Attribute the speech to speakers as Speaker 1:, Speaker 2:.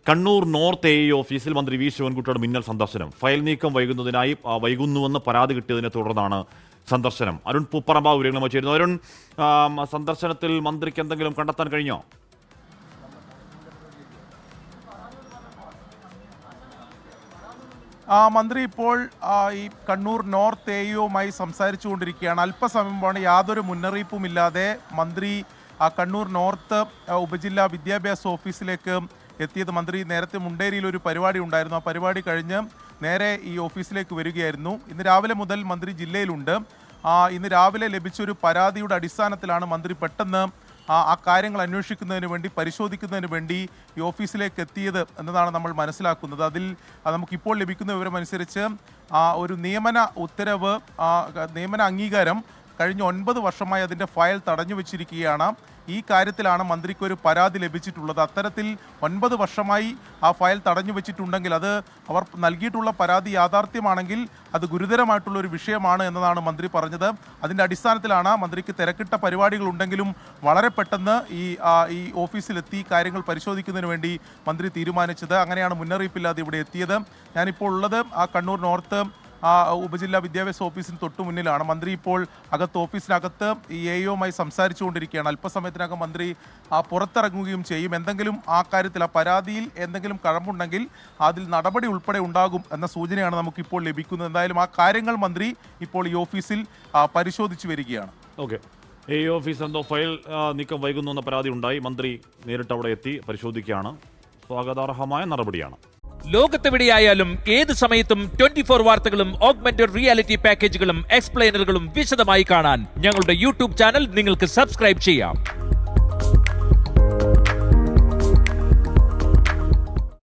Speaker 1: Kannur north A ഓഫീസിൽ മന്ത്രി V ശിവൻകുട്ടിയുടെ മിന്നൽ സന്ദർശനം. ഫയൽ നീക്കം വൈകുന്നുവെന്ന് പരാതി കിട്ടിയതിനെ തുടർന്നാണ് സന്ദർശനം. അരുൺ പൂപ്പറമ്പ വിവരങ്ങളുമായി ചേരുന്നു. അരുൺ, സന്ദർശനത്തിൽ മന്ത്രിക്ക് എന്തെങ്കിലും കണ്ടെത്താൻ കഴിഞ്ഞോ?
Speaker 2: മന്ത്രി ഇപ്പോൾ ഈ കണ്ണൂർ നോർത്ത് എയുമായി സംസാരിച്ചുകൊണ്ടിരിക്കുകയാണ്. അല്പസമയം മുമ്പാണ് യാതൊരു മുന്നറിയിപ്പുമില്ലാതെ മന്ത്രി കണ്ണൂർ നോർത്ത് ഉപജില്ലാ വിദ്യാഭ്യാസ ഓഫീസിലേക്ക് എത്തിയത്. മന്ത്രി നേരത്തെ മുണ്ടേരിയിൽ ഒരു പരിപാടി ഉണ്ടായിരുന്നു. ആ പരിപാടി കഴിഞ്ഞ് നേരെ ഈ ഓഫീസിലേക്ക് വരികയായിരുന്നു. ഇന്ന് രാവിലെ മുതൽ മന്ത്രി ജില്ലയിലുണ്ട്. ഇന്ന് രാവിലെ ലഭിച്ചൊരു പരാതിയുടെ അടിസ്ഥാനത്തിലാണ് മന്ത്രി പെട്ടെന്ന് ആ കാര്യങ്ങൾ അന്വേഷിക്കുന്നതിന് വേണ്ടി പരിശോധിക്കുന്നതിന് വേണ്ടി ഈ ഓഫീസിലേക്ക് എത്തിയത് എന്നതാണ് നമ്മൾ മനസ്സിലാക്കുന്നത്. അതിൽ നമുക്കിപ്പോൾ ലഭിക്കുന്ന വിവരമനുസരിച്ച് ഒരു നിയമന ഉത്തരവ്, നിയമന അംഗീകാരം കഴിഞ്ഞ 9 വർഷമായി അതിൻ്റെ ഫയൽ തടഞ്ഞു വെച്ചിരിക്കുകയാണ്. ഈ കാര്യത്തിലാണ് മന്ത്രിക്കൊരു പരാതി ലഭിച്ചിട്ടുള്ളത്. അത്തരത്തിൽ 9 വർഷമായി ആ ഫയൽ തടഞ്ഞു വെച്ചിട്ടുണ്ടെങ്കിൽ അത് അവർ നൽകിയിട്ടുള്ള പരാതി യാഥാർത്ഥ്യമാണെങ്കിൽ അത് ഗുരുതരമായിട്ടുള്ള ഒരു വിഷയമാണ് എന്നതാണ് മന്ത്രി പറഞ്ഞത്. അതിൻ്റെ അടിസ്ഥാനത്തിലാണ് മന്ത്രിക്ക് തിരക്കിട്ട പരിപാടികളുണ്ടെങ്കിലും വളരെ പെട്ടെന്ന് ഈ ഓഫീസിലെത്തി കാര്യങ്ങൾ പരിശോധിക്കുന്നതിന് വേണ്ടി മന്ത്രി തീരുമാനിച്ചത്. അങ്ങനെയാണ് മുന്നറിയിപ്പില്ലാതെ ഇവിടെ എത്തിയത്. ഞാനിപ്പോൾ ഉള്ളത് കണ്ണൂർ നോർത്ത് ഉപജില്ലാ വിദ്യാഭ്യാസ ഓഫീസിന് തൊട്ടു മുന്നിലാണ്. മന്ത്രി ഇപ്പോൾ ഓഫീസിനകത്ത് ഈ എയുമായി സംസാരിച്ചുകൊണ്ടിരിക്കുകയാണ്. അല്പസമയത്തിനകം മന്ത്രി പുറത്തിറങ്ങുകയും ചെയ്യും. എന്തെങ്കിലും ആ കാര്യത്തിൽ ആ പരാതിയിൽ എന്തെങ്കിലും കഴമ്പുണ്ടെങ്കിൽ അതിൽ നടപടി ഉൾപ്പെടെ ഉണ്ടാകും എന്ന സൂചനയാണ് നമുക്കിപ്പോൾ ലഭിക്കുന്നത്. എന്തായാലും ആ കാര്യങ്ങൾ മന്ത്രി ഇപ്പോൾ ഈ ഓഫീസിൽ പരിശോധിച്ചു വരികയാണ്.
Speaker 1: ഓക്കെ, എ ഓഫീസ് എന്തോ ഫയൽ നീക്കം വൈകുന്നു എന്ന പരാതി ഉണ്ടായി. മന്ത്രി നേരിട്ട് അവിടെ എത്തി പരിശോധിക്കുകയാണ്. സ്വാഗതാർഹമായ നടപടിയാണ്.
Speaker 3: ലോകത്തെവിടെയായാലും ഏത് സമയത്തും 24 വാർത്തകളും ഓഗ്മെന്റഡ് റിയാലിറ്റി പാക്കേജുകളും എക്സ്പ്ലെയിനറുകളും വിശദമായി കാണാൻ ഞങ്ങളുടെ യൂട്യൂബ് ചാനൽ നിങ്ങൾക്ക് സബ്സ്ക്രൈബ് ചെയ്യാം.